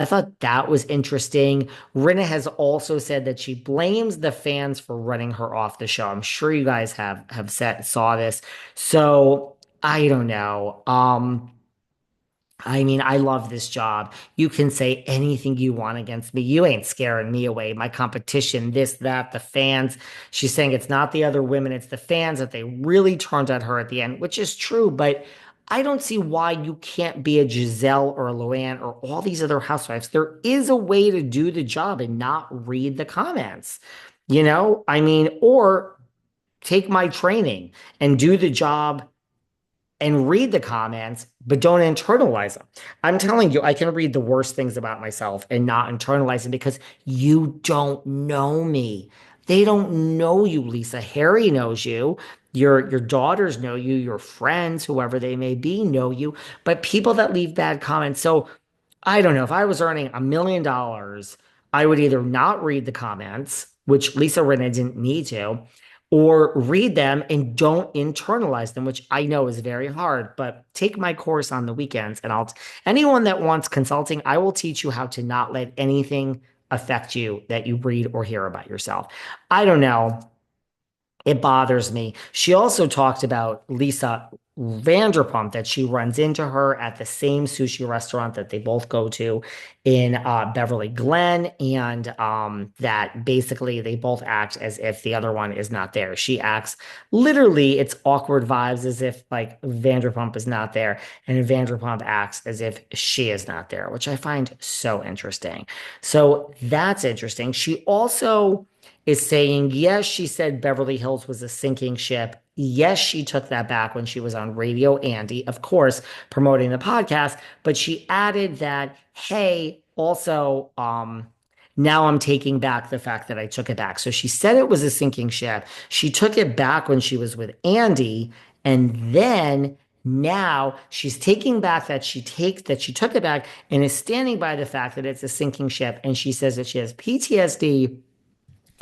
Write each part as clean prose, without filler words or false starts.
I thought that was interesting. Rinna has also said that she blames the fans for running her off the show. I'm sure you guys have saw this. So I don't know. I mean, I love this job. You can say anything you want against me. You ain't scaring me away. My competition, this, that, the fans. She's saying it's not the other women, it's the fans that they really turned on her at the end, which is true. But I don't see why you can't be a Giselle or a Luann or all these other housewives. There is a way to do the job and not read the comments. I mean, or take my training and do the job and read the comments, but don't internalize them. I'm telling you, I can read the worst things about myself and not internalize them because you don't know me. They don't know you, Lisa. Harry knows you. Your daughters know you. Your friends, whoever they may be, know you. But people that leave bad comments. So I don't know. If I was earning $1 million, I would either not read the comments, which Lisa Rinna didn't need to, or read them and don't internalize them, which I know is very hard. But take my course on the weekends, and anyone that wants consulting, I will teach you how to not let anything affect you that you read or hear about yourself. I don't know. It bothers me. She also talked about Lisa Vanderpump, that she runs into her at the same sushi restaurant that they both go to in Beverly Glen, and that basically they both act as if the other one is not there. She acts literally, it's awkward vibes as if like Vanderpump is not there, and Vanderpump acts as if she is not there, which I find so interesting. So that's interesting. She also is saying, yes, she said Beverly Hills was a sinking ship. Yes, she took that back when she was on Radio Andy, of course, promoting the podcast. But she added that, hey, also, now I'm taking back the fact that I took it back. So she said it was a sinking ship. She took it back when she was with Andy, and then now she's taking back that she took it back and is standing by the fact that it's a sinking ship. And she says that she has PTSD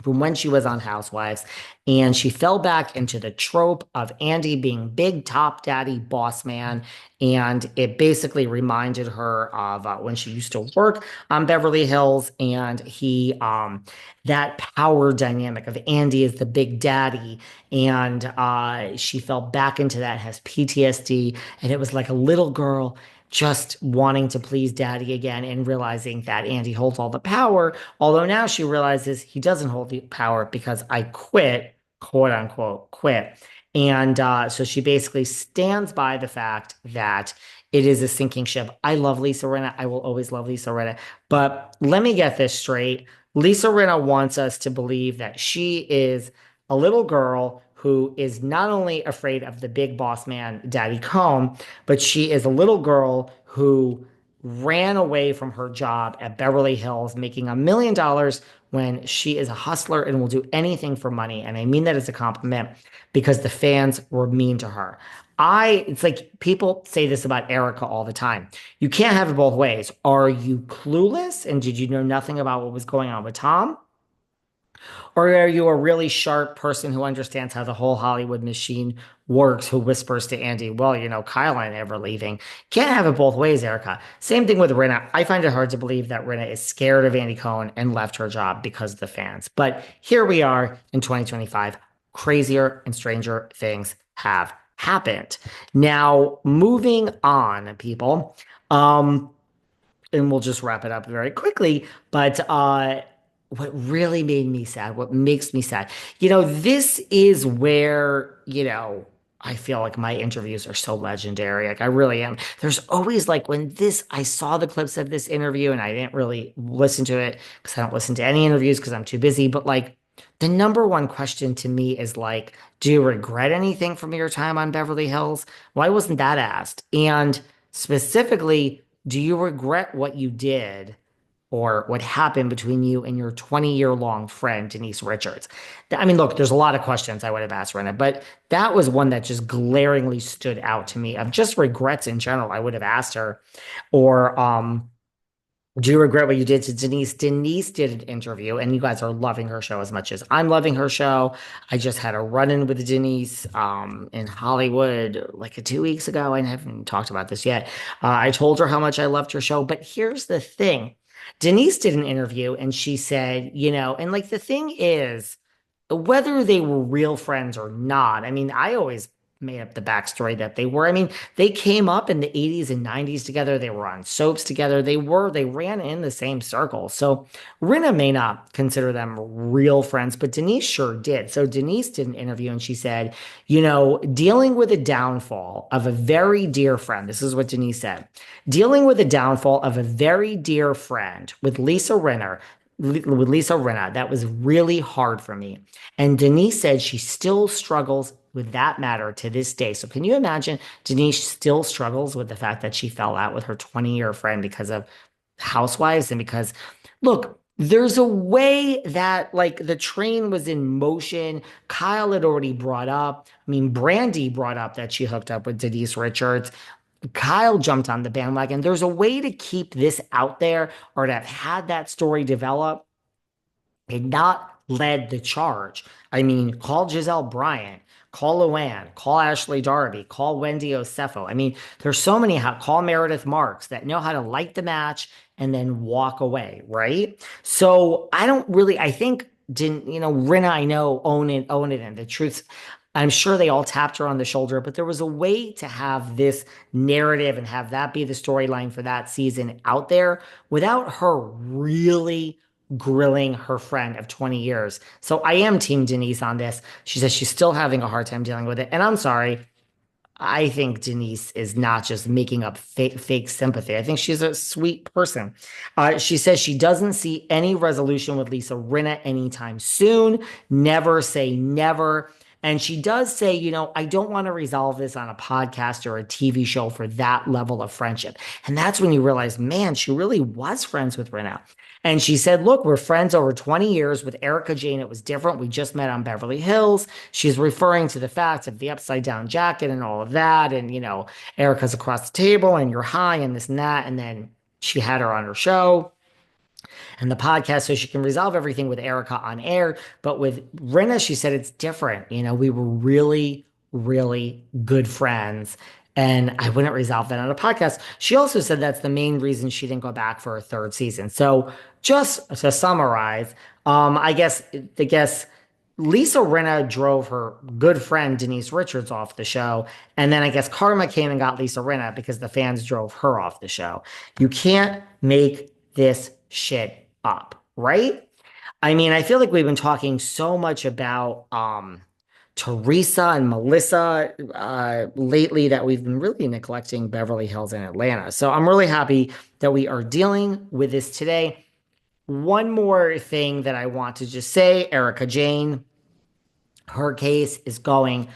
from when she was on Housewives, and she fell back into the trope of Andy being big top daddy boss man, and it basically reminded her of when she used to work on Beverly Hills, and that power dynamic of Andy as the big daddy, and she fell back into that, has PTSD, and it was like a little girl just wanting to please daddy again and realizing that Andy holds all the power. Although now she realizes he doesn't hold the power because I quit, quote unquote, quit. And so she basically stands by the fact that it is a sinking ship. I love Lisa Rinna. I will always love Lisa Rinna. But let me get this straight. Lisa Rinna wants us to believe that she is a little girl who is not only afraid of the big boss man, Daddy Cohen, but she is a little girl who ran away from her job at Beverly Hills, making $1 million when she is a hustler and will do anything for money. And I mean that as a compliment because the fans were mean to her. It's like people say this about Erika all the time. You can't have it both ways. Are you clueless? And did you know nothing about what was going on with Tom? Or are you a really sharp person who understands how the whole Hollywood machine works, who whispers to Andy, well, Kyle ain't ever leaving? Can't have it both ways, Erika. Same thing with Rinna. I find it hard to believe that Rinna is scared of Andy Cohen and left her job because of the fans. But here we are in 2025. Crazier and stranger things have happened. Now, moving on, people. And we'll just wrap it up very quickly. But what really made me sad, what makes me sad, this is where, I feel like my interviews are so legendary. Like I really am. There's always like I saw the clips of this interview and I didn't really listen to it because I don't listen to any interviews because I'm too busy. But like the number one question to me is like, do you regret anything from your time on Beverly Hills? Why wasn't that asked? And specifically, do you regret what you did or what happened between you and your 20-year-long friend, Denise Richards? I mean, look, there's a lot of questions I would have asked Renna, but that was one that just glaringly stood out to me of just regrets in general. I would have asked her, or do you regret what you did to Denise? Denise did an interview, and you guys are loving her show as much as I'm loving her show. I just had a run-in with Denise in Hollywood like 2 weeks ago. I haven't talked about this yet. I told her how much I loved her show, but here's the thing. Denise did an interview and she said, and like the thing is, whether they were real friends or not, I mean, I always made up the backstory that they were. I mean, they came up in the 80s and 90s together. They were on soaps together. They ran in the same circle. So Rinna may not consider them real friends, but Denise sure did. So Denise did an interview and she said, dealing with a downfall of a very dear friend. This is what Denise said. Dealing with the downfall of a very dear friend with Lisa Rinna, that was really hard for me. And Denise said she still struggles with that matter to this day. So can you imagine Denise still struggles with the fact that she fell out with her 20-year friend because of Housewives and because, look, there's a way that like the train was in motion. Kyle had already brought up, I mean, Brandy brought up that she hooked up with Denise Richards. Kyle jumped on the bandwagon. There's a way to keep this out there or to have had that story develop and not led the charge. I mean, call Giselle Bryant, call Luann, call Ashley Darby, call Wendy Osefo. I mean, there's so many, call Meredith Marks that know how to light the match and then walk away, right? So I don't really, I think, Rinna, I know, own it. And the truth, I'm sure they all tapped her on the shoulder, but there was a way to have this narrative and have that be the storyline for that season out there without her really grilling her friend of 20 years. So I am Team Denise on this. She says she's still having a hard time dealing with it. And I'm sorry. I think Denise is not just making up fake sympathy. I think she's a sweet person. She says she doesn't see any resolution with Lisa Rinna anytime soon. Never say never. And she does say, I don't want to resolve this on a podcast or a TV show for that level of friendship. And that's when you realize, man, she really was friends with Rinna. And she said, look, we're friends over 20 years. With Erika Jayne, it was different. We just met on Beverly Hills. She's referring to the fact of the upside down jacket and all of that. And, Erika's across the table and you're high and this and that. And then she had her on her show and the podcast so she can resolve everything with Erika on air. But with Rinna, she said it's different. We were really, really good friends. And I wouldn't resolve that on a podcast. She also said that's the main reason she didn't go back for a third season. So just to summarize, I guess Lisa Rinna drove her good friend Denise Richards off the show. And then I guess Karma came and got Lisa Rinna because the fans drove her off the show. You can't make this shit up, right? I mean, I feel like we've been talking so much about Teresa and Melissa lately that we've been really neglecting Beverly Hills and Atlanta. So I'm really happy that we are dealing with this today. One more thing that I want to just say, Erika Jayne, her case is going